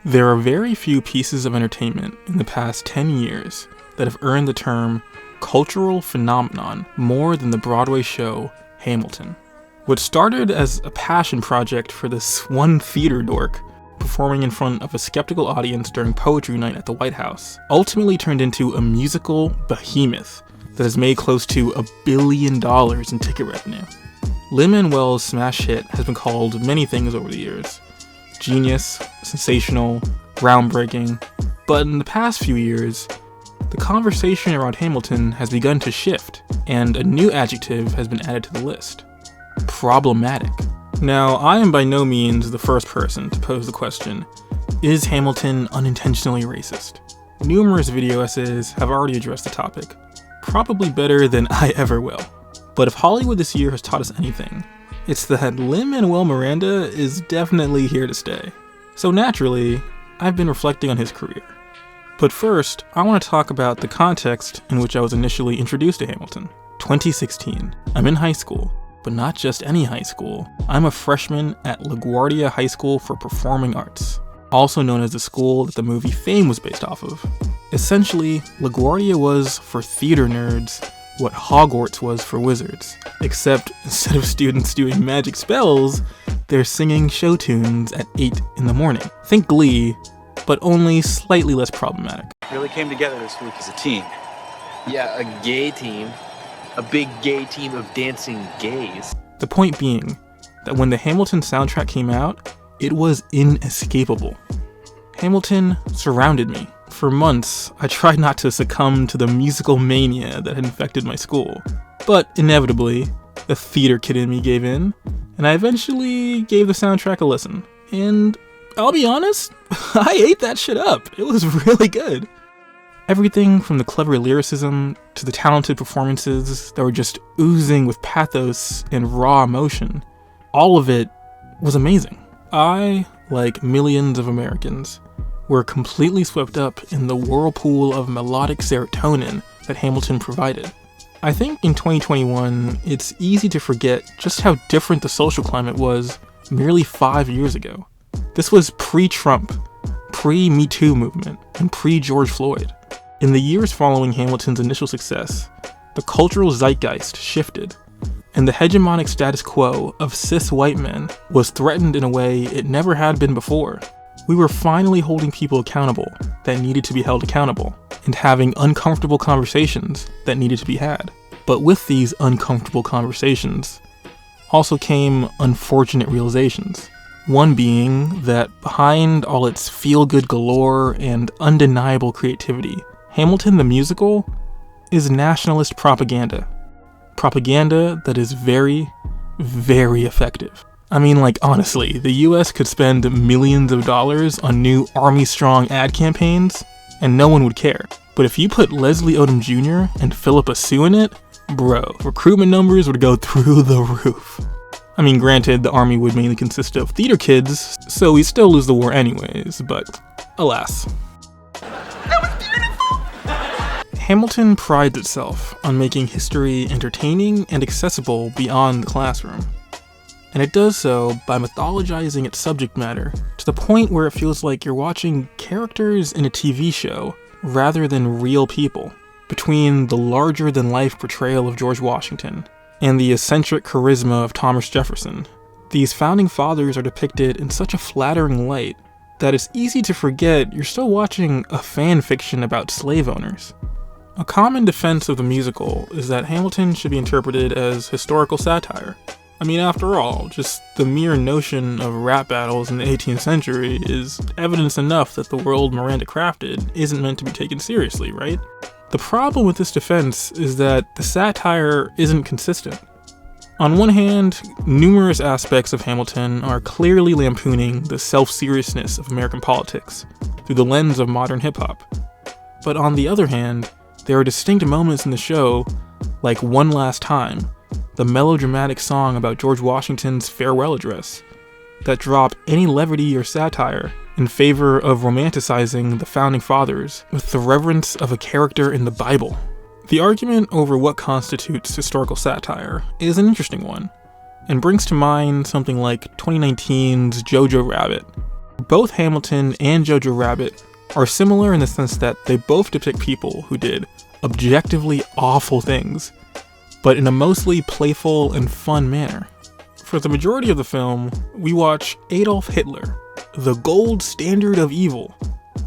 There are very few pieces of entertainment in the past 10 years that have earned the term cultural phenomenon more than the Broadway show Hamilton. What started as a passion project for this one theater dork performing in front of a skeptical audience during poetry night at the White House ultimately turned into a musical behemoth that has made close to $1 billion in ticket revenue. Lin Manuel's smash hit has been called many things over the years: genius, sensational, groundbreaking, but in the past few years, the conversation around Hamilton has begun to shift, and a new adjective has been added to the list: problematic. Now, I am by no means the first person to pose the question, is Hamilton unintentionally racist? Numerous video essays have already addressed the topic, probably better than I ever will. But if Hollywood this year has taught us anything, it's that Lin Manuel Miranda is definitely here to stay. So naturally, I've been reflecting on his career. But first, I want to talk about the context in which I was initially introduced to Hamilton. 2016. I'm in high school, but not just any high school. I'm a freshman at LaGuardia High School for Performing Arts, also known as the school that the movie Fame was based off of. Essentially, LaGuardia was, for theater nerds, what Hogwarts was for wizards, except instead of students doing magic spells, they're singing show tunes at 8 in the morning. Think Glee, but only slightly less problematic. Really came together this week as a team. Yeah, a gay team. A big gay team of dancing gays. The point being that when the Hamilton soundtrack came out, it was inescapable. Hamilton surrounded me. For months, I tried not to succumb to the musical mania that had infected my school. But inevitably, the theater kid in me gave in, and I eventually gave the soundtrack a listen. And I'll be honest, I ate that shit up. It was really good. Everything from the clever lyricism to the talented performances that were just oozing with pathos and raw emotion, all of it was amazing. I, like millions of Americans, were completely swept up in the whirlpool of melodic serotonin that Hamilton provided. I think in 2021, it's easy to forget just how different the social climate was merely 5 years ago. This was pre-Trump, pre-Me Too movement, and pre-George Floyd. In the years following Hamilton's initial success, the cultural zeitgeist shifted, and the hegemonic status quo of cis white men was threatened in a way it never had been before. We were finally holding people accountable that needed to be held accountable, and having uncomfortable conversations that needed to be had. But with these uncomfortable conversations also came unfortunate realizations. One being that behind all its feel-good galore and undeniable creativity, Hamilton the musical is nationalist propaganda. Propaganda that is very, very effective. I mean, like, honestly, the US could spend millions of dollars on new Army Strong ad campaigns, and no one would care. But if you put Leslie Odom Jr. and Philippa Sue in it, bro, recruitment numbers would go through the roof. I mean, granted, the army would mainly consist of theater kids, so we'd still lose the war anyways, but alas. That was beautiful! Hamilton prides itself on making history entertaining and accessible beyond the classroom. And it does so by mythologizing its subject matter to the point where it feels like you're watching characters in a TV show rather than real people. Between the larger-than-life portrayal of George Washington and the eccentric charisma of Thomas Jefferson, these founding fathers are depicted in such a flattering light that it's easy to forget you're still watching a fan fiction about slave owners. A common defense of the musical is that Hamilton should be interpreted as historical satire. I mean, after all, just the mere notion of rap battles in the 18th century is evidence enough that the world Miranda crafted isn't meant to be taken seriously, right? The problem with this defense is that the satire isn't consistent. On one hand, numerous aspects of Hamilton are clearly lampooning the self-seriousness of American politics through the lens of modern hip-hop. But on the other hand, there are distinct moments in the show, like One Last Time, the melodramatic song about George Washington's farewell address, that drop any levity or satire in favor of romanticizing the founding fathers with the reverence of a character in the Bible. The argument over what constitutes historical satire is an interesting one, and brings to mind something like 2019's Jojo Rabbit, Both Hamilton and Jojo Rabbit are similar in the sense that they both depict people who did objectively awful things, but in a mostly playful and fun manner. For the majority of the film, we watch Adolf Hitler, the gold standard of evil,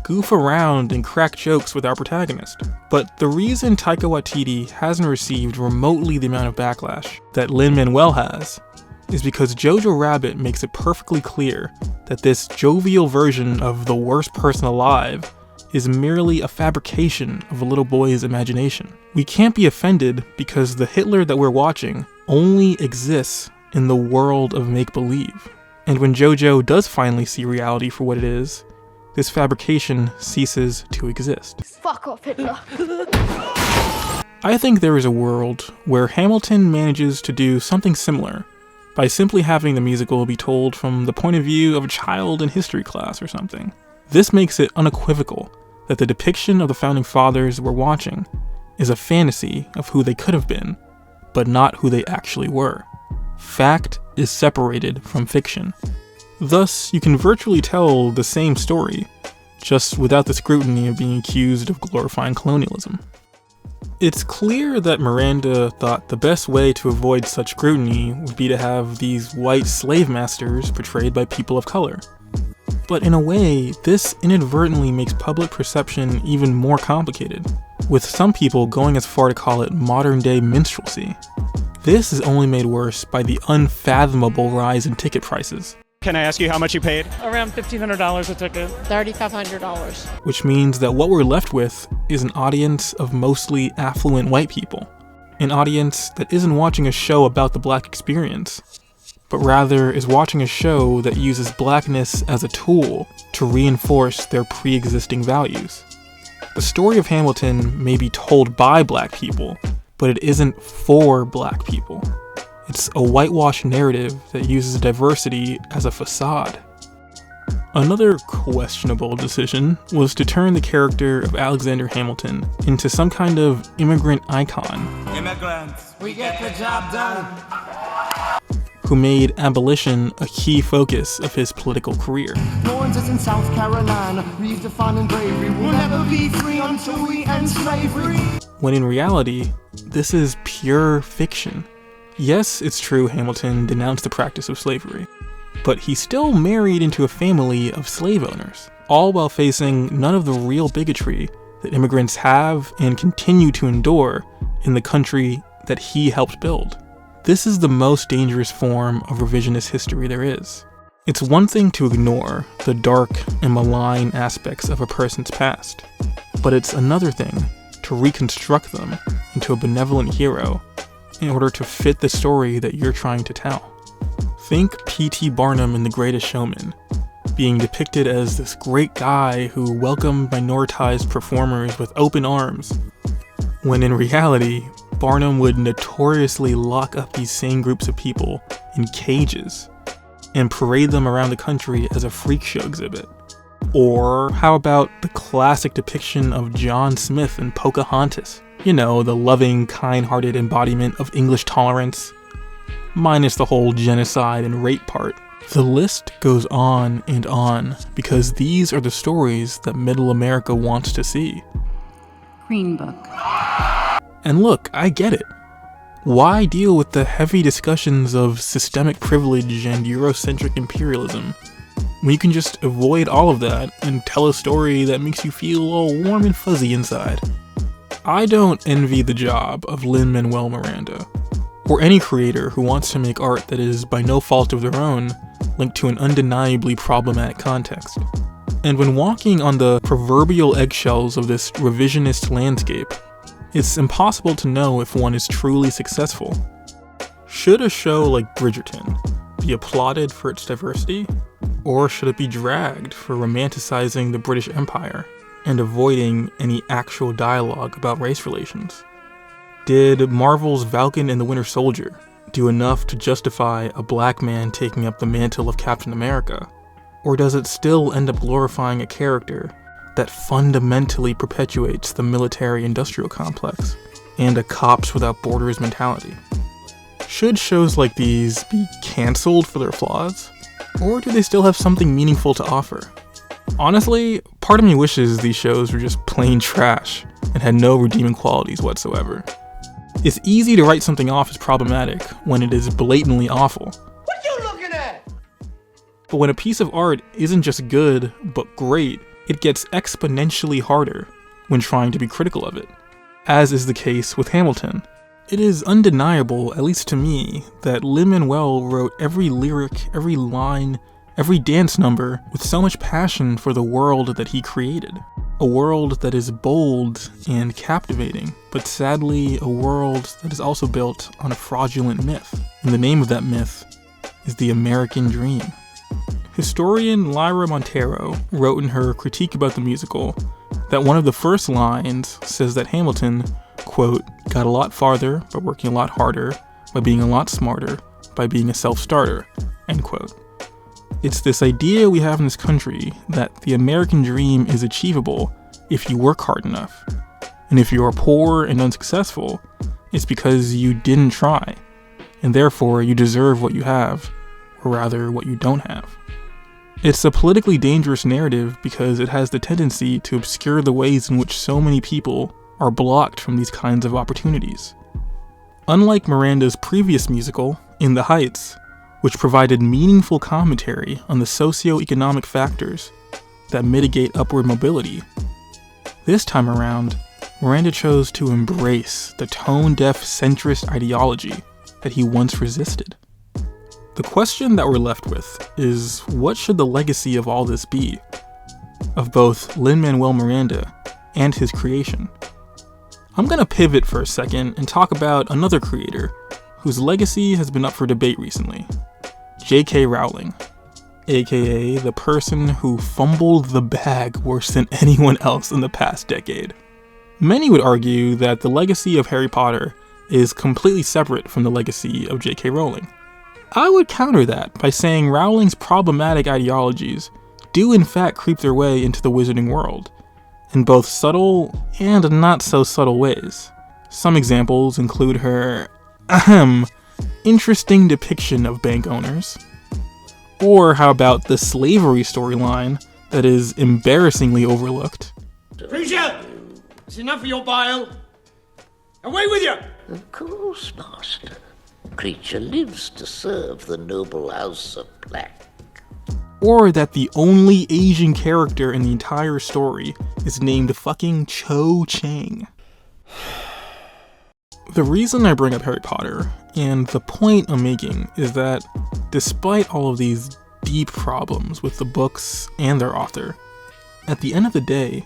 goof around and crack jokes with our protagonist. But the reason Taika Waititi hasn't received remotely the amount of backlash that Lin Manuel has is because Jojo Rabbit makes it perfectly clear that this jovial version of the worst person alive is merely a fabrication of a little boy's imagination. We can't be offended because the Hitler that we're watching only exists in the world of make-believe. And when Jojo does finally see reality for what it is, this fabrication ceases to exist. Fuck off, Hitler. I think there is a world where Hamilton manages to do something similar by simply having the musical be told from the point of view of a child in history class or something. This makes it unequivocal that the depiction of the founding fathers we're watching is a fantasy of who they could have been, but not who they actually were. Fact is separated from fiction. Thus, you can virtually tell the same story, just without the scrutiny of being accused of glorifying colonialism. It's clear that Miranda thought the best way to avoid such scrutiny would be to have these white slave masters portrayed by people of color. But in a way, this inadvertently makes public perception even more complicated, with some people going as far to call it modern-day minstrelsy. This is only made worse by the unfathomable rise in ticket prices. Can I ask you how much you paid? Around $1,500 a ticket. $3,500. Which means that what we're left with is an audience of mostly affluent white people. An audience that isn't watching a show about the black experience, but rather is watching a show that uses blackness as a tool to reinforce their pre-existing values. The story of Hamilton may be told by black people, but it isn't for black people. It's a whitewashed narrative that uses diversity as a facade. Another questionable decision was to turn the character of Alexander Hamilton into some kind of immigrant icon. Immigrants, we get the job done. Who made abolition a key focus of his political career. Lawrence is in South Carolina, redefining bravery. We'll never be free until we end slavery. When in reality, this is pure fiction. Yes, it's true Hamilton denounced the practice of slavery, but he still married into a family of slave owners, all while facing none of the real bigotry that immigrants have and continue to endure in the country that he helped build. This is the most dangerous form of revisionist history there is. It's one thing to ignore the dark and malign aspects of a person's past, but it's another thing to reconstruct them into a benevolent hero in order to fit the story that you're trying to tell. Think P.T. Barnum in The Greatest Showman, being depicted as this great guy who welcomed minoritized performers with open arms, when in reality, Barnum would notoriously lock up these same groups of people in cages and parade them around the country as a freak show exhibit. Or how about the classic depiction of John Smith in Pocahontas? You know, the loving, kind-hearted embodiment of English tolerance, minus the whole genocide and rape part. The list goes on and on, because these are the stories that Middle America wants to see. Green Book. And look, I get it. Why deal with the heavy discussions of systemic privilege and Eurocentric imperialism when you can just avoid all of that and tell a story that makes you feel all warm and fuzzy inside? I don't envy the job of Lin Manuel Miranda, or any creator who wants to make art that is by no fault of their own linked to an undeniably problematic context. And when walking on the proverbial eggshells of this revisionist landscape, it's impossible to know if one is truly successful. Should a show like Bridgerton be applauded for its diversity, or should it be dragged for romanticizing the British Empire and avoiding any actual dialogue about race relations? Did Marvel's Falcon and the Winter Soldier do enough to justify a black man taking up the mantle of Captain America? Or does it still end up glorifying a character that fundamentally perpetuates the military-industrial complex and a cops without borders mentality? Should shows like these be cancelled for their flaws? Or do they still have something meaningful to offer? Honestly, part of me wishes these shows were just plain trash and had no redeeming qualities whatsoever. It's easy to write something off as problematic when it is blatantly awful. What you looking at? But when a piece of art isn't just good, but great, it gets exponentially harder when trying to be critical of it, as is the case with Hamilton. It is undeniable, at least to me, that Lin Manuel wrote every lyric, every line, every dance number with so much passion for the world that he created. A world that is bold and captivating, but sadly a world that is also built on a fraudulent myth. And the name of that myth is the American Dream. Historian Lyra Montero wrote in her critique about the musical that one of the first lines says that Hamilton, quote, got a lot farther by working a lot harder, by being a lot smarter, by being a self-starter, end quote. It's this idea we have in this country that the American dream is achievable if you work hard enough. And if you are poor and unsuccessful, it's because you didn't try, and therefore you deserve what you have, or rather what you don't have. It's a politically dangerous narrative because it has the tendency to obscure the ways in which so many people are blocked from these kinds of opportunities. Unlike Miranda's previous musical, In the Heights, which provided meaningful commentary on the socio-economic factors that mitigate upward mobility, this time around, Miranda chose to embrace the tone-deaf centrist ideology that he once resisted. The question that we're left with is, what should the legacy of all this be? Of both Lin Manuel Miranda and his creation. I'm gonna pivot for a second and talk about another creator whose legacy has been up for debate recently. J.K. Rowling, aka the person who fumbled the bag worse than anyone else in the past decade. Many would argue that the legacy of Harry Potter is completely separate from the legacy of J.K. Rowling. I would counter that by saying Rowling's problematic ideologies do in fact creep their way into the wizarding world, in both subtle and not so subtle ways. Some examples include her, interesting depiction of bank owners. Or how about the slavery storyline that is embarrassingly overlooked? Creature! It's enough of your bile. Away with you! Of course, Master. Creature lives to serve the noble house of Black. Or that the only Asian character in the entire story is named fucking Cho Chang. The reason I bring up Harry Potter, and the point I'm making, is that despite all of these deep problems with the books and their author, at the end of the day,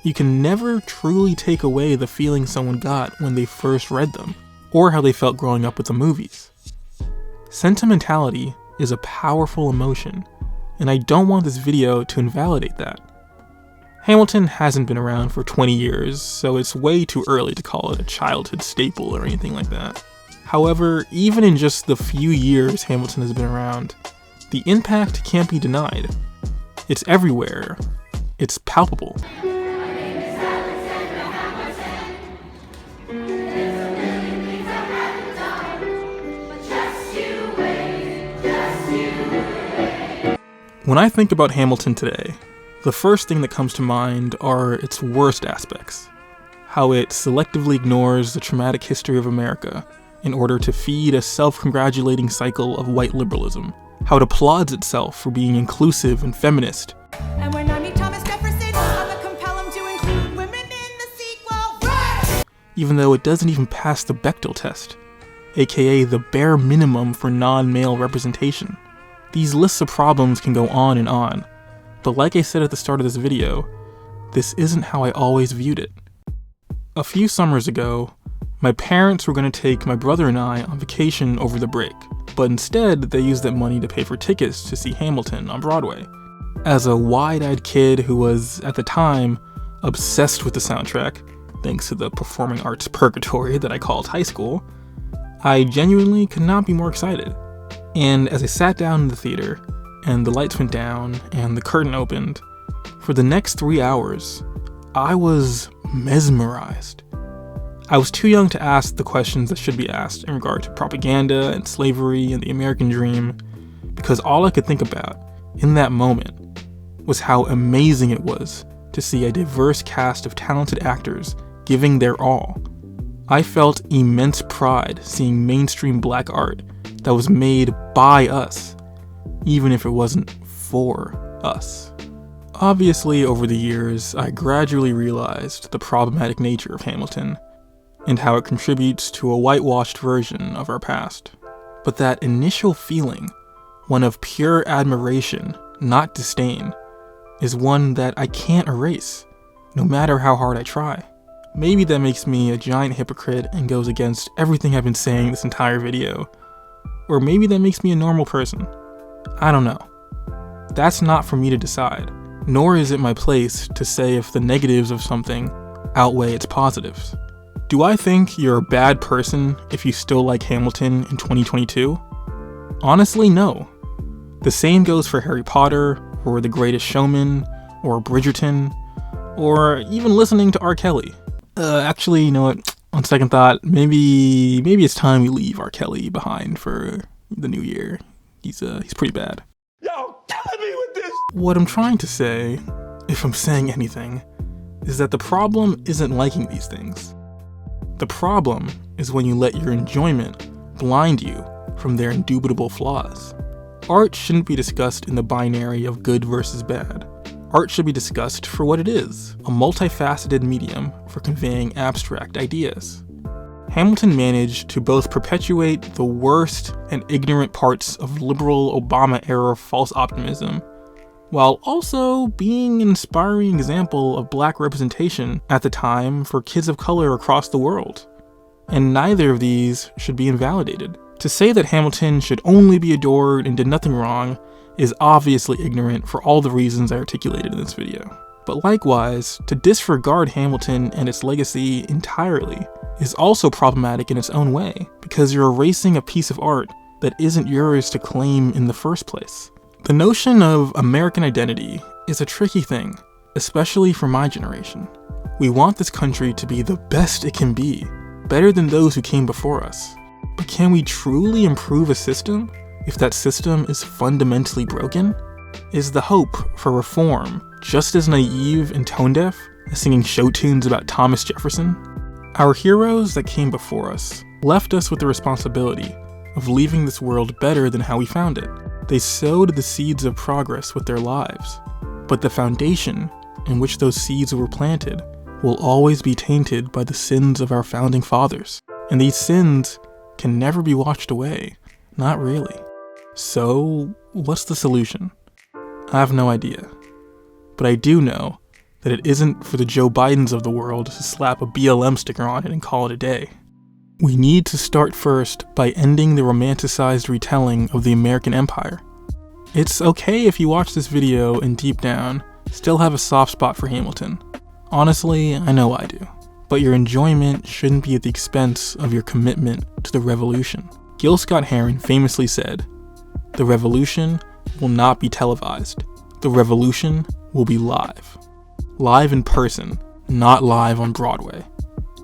you can never truly take away the feeling someone got when they first read them, or how they felt growing up with the movies. Sentimentality is a powerful emotion, and I don't want this video to invalidate that. Hamilton hasn't been around for 20 years, so it's way too early to call it a childhood staple or anything like that. However, even in just the few years Hamilton has been around, the impact can't be denied. It's everywhere. It's palpable. When I think about Hamilton today, the first thing that comes to mind are its worst aspects. How it selectively ignores the traumatic history of America in order to feed a self-congratulating cycle of white liberalism. How it applauds itself for being inclusive and feminist. And when I meet Thomas Jefferson, I'll compel him to include women in the sequel. Right! Even though it doesn't even pass the Bechdel test, aka the bare minimum for non-male representation. These lists of problems can go on and on, but like I said at the start of this video, this isn't how I always viewed it. A few summers ago, my parents were going to take my brother and I on vacation over the break, but instead they used that money to pay for tickets to see Hamilton on Broadway. As a wide-eyed kid who was, at the time, obsessed with the soundtrack, thanks to the performing arts purgatory that I called high school, I genuinely could not be more excited. And as I sat down in the theater, and the lights went down, and the curtain opened, for the next 3 hours, I was mesmerized. I was too young to ask the questions that should be asked in regard to propaganda and slavery and the American dream, because all I could think about in that moment was how amazing it was to see a diverse cast of talented actors giving their all. I felt immense pride seeing mainstream black art that was made by us, even if it wasn't for us. Obviously, over the years, I gradually realized the problematic nature of Hamilton and how it contributes to a whitewashed version of our past. But that initial feeling, one of pure admiration, not disdain, is one that I can't erase, no matter how hard I try. Maybe that makes me a giant hypocrite and goes against everything I've been saying this entire video. Or maybe that makes me a normal person. I don't know. That's not for me to decide, nor is it my place to say if the negatives of something outweigh its positives. Do I think you're a bad person if you still like Hamilton in 2022? Honestly, no. The same goes for Harry Potter, or The Greatest Showman, or Bridgerton, or even listening to R. Kelly. Actually, you know what? On second thought, maybe it's time we leave R. Kelly behind for the new year. He's pretty bad. Yo, killing me with this! What I'm trying to say, if I'm saying anything, is that the problem isn't liking these things. The problem is when you let your enjoyment blind you from their indubitable flaws. Art shouldn't be discussed in the binary of good versus bad. Art should be discussed for what it is, a multifaceted medium for conveying abstract ideas. Hamilton managed to both perpetuate the worst and ignorant parts of liberal Obama-era false optimism, while also being an inspiring example of black representation at the time for kids of color across the world. And neither of these should be invalidated. To say that Hamilton should only be adored and did nothing wrong is obviously ignorant for all the reasons I articulated in this video. But likewise, to disregard Hamilton and its legacy entirely is also problematic in its own way, because you're erasing a piece of art that isn't yours to claim in the first place. The notion of American identity is a tricky thing, especially for my generation. We want this country to be the best it can be, better than those who came before us. But can we truly improve a system if that system is fundamentally broken? Is the hope for reform just as naive and tone-deaf as singing show tunes about Thomas Jefferson? Our heroes that came before us left us with the responsibility of leaving this world better than how we found it. They sowed the seeds of progress with their lives, but the foundation in which those seeds were planted will always be tainted by the sins of our founding fathers. And these sins can never be washed away. Not really. So, what's the solution? I have no idea. But I do know that it isn't for the Joe Bidens of the world to slap a BLM sticker on it and call it a day. We need to start first by ending the romanticized retelling of the American Empire. It's okay if you watch this video and deep down still have a soft spot for Hamilton. Honestly, I know I do. But your enjoyment shouldn't be at the expense of your commitment to the revolution. Gil Scott-Heron famously said, "The revolution will not be televised. The revolution will be live. Live in person, not live on Broadway.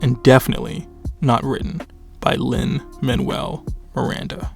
And definitely not written by Lin Manuel Miranda."